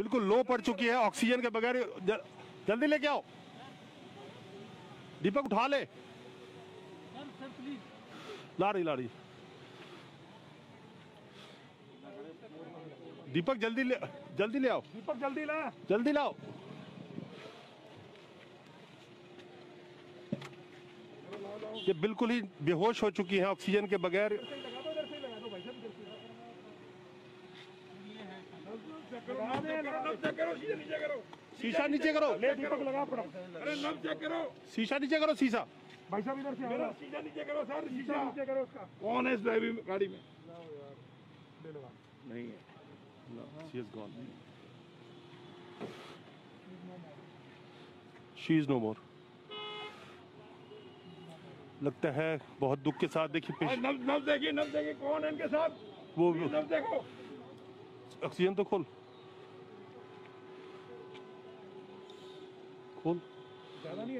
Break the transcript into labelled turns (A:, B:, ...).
A: बिल्कुल लो पड़ चुकी है, ऑक्सीजन के बगैर। जल्दी लेके आओ, दीपक उठा ले। ला रही दीपक, जल्दी ले आओ
B: दीपक,
A: जल्दी लाओ। ये बिल्कुल ही बेहोश हो चुकी है ऑक्सीजन के बगैर। शीशा नीचे करो,
B: दीपक लगा पड़ा।
C: अरे नब चेक करो,
A: शीशा नीचे करो, शीशा।
B: भाई साहब इधर से आओ,
C: शीशा नीचे करो सर,
B: शीशा नीचे करो उसका।
C: कौन है इस ड्राइविंग गाड़ी में? नहीं है।
A: She is gone. She is no more. लगता है बहुत दुख के साथ। देखिए
C: नब देखिए कौन है इनके साथ।
A: वो
C: नब देखो,
A: ऑक्सीजन तो खोल
B: ज्यादा नहीं है।